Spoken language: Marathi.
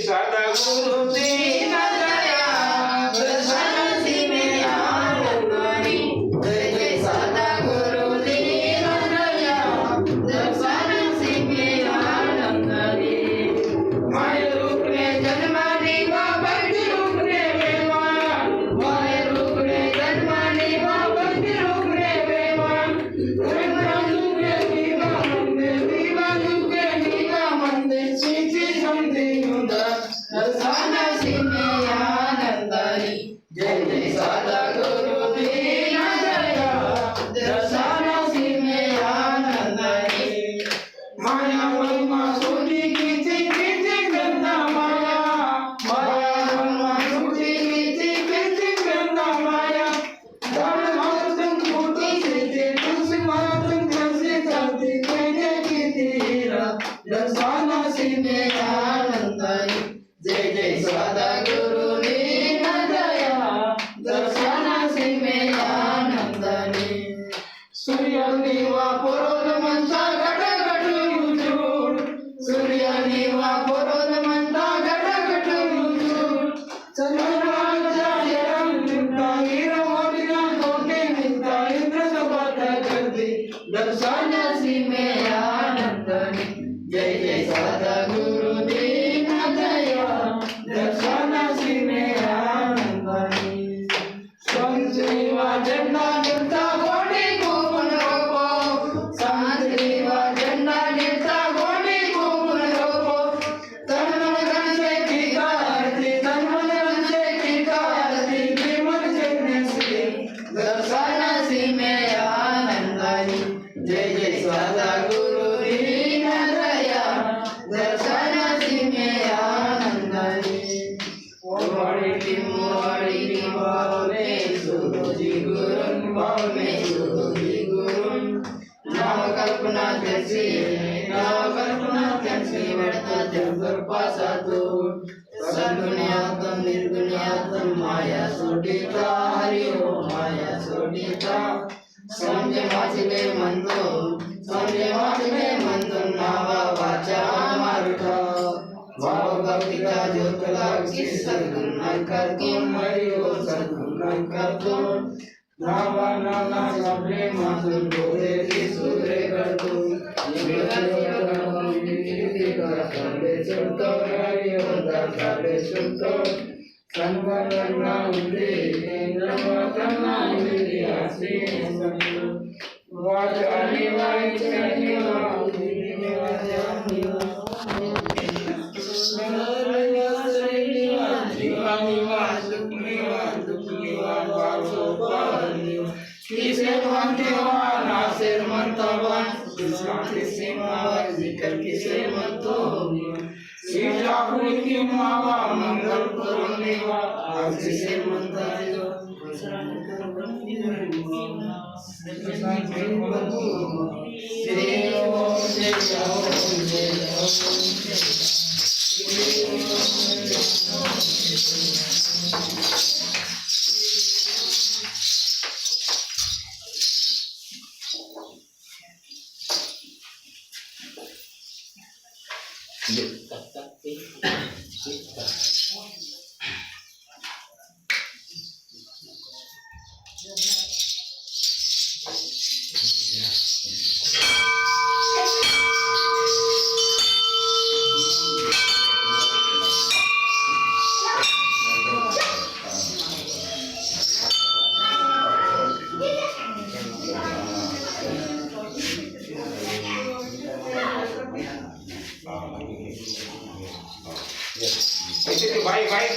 सदा गुरु दीन दयाल दर्शन सीमे आनंदरी जय जय सदा गुरु दीन दयाल दर्शन सीमे आनंदरी माय रूप ने जन्मानी वा भक्ति रूप ने वेवान माय रूप ने जन्मानी वा भक्ति रूप ने वेवान दर्शन सीमे आनंदरी जय जय सदा गुरु दीन दयाल दर्शन सीमे आनंदरी माया महिमा सोनी कीची कीची गंधा माया माया महिमा सोनी कीची कीची गंधा माया दान मातम फूटी सीते तुलसी मातम कैसे करती कहने की तीरा दर्शन सीमे आनंदरी जय जय सदा गुरु दीन दयाल दर्शन सीमे आनंदरी सूर्य निवा पुरोध मंता घट घट उजूड सूर्य निवा पुरोध मंता घट घट उजूड चंद्रमाचा रंग निघता हीरो मोतिया कोटे निघता इंद्र सभा करती दर्शन सीमे आनंदरी जय जय सदा गुरु दीन दयाल दर्शन सीमे आनंदरी संजीवा झंडा निघता घोड़ी घूमन रोको संजीवा झंडा निघता घोड़ी घूमन रोको तन मन धन से की आरती तन मन धन से की आरती विमल जगने से दर्शन सीमे आनंदरी जय जय सदा गुरु दीन दयाल दर्शन सीमे आनंदरी मोड़ी की बावले सुरोजी गुरुन बावले सुरोजी गुरुन नाव कल्पना त्यांची वडता जगभर पासातो सद्गुण्यातम निर्गुण्यातम माया सोडीता हरि ओम माया सोडीता समजे वाचले म्हणतो नावा वाचा मारुठा भाव भक्तिका ज्योत लागची सद्गुण करतो हरि ओम सद्गुण करतो नावा नाना सबले मातून डोळे की सुरे करतो सुनतो हरि ओम दर्शले सुनतो संवरना उदे इंद्रवतना उदे आसी संतो वाचानी वाचानी वाचानी वाचानी मंगल करुणेवा आशीषे मंत्र भाई भाई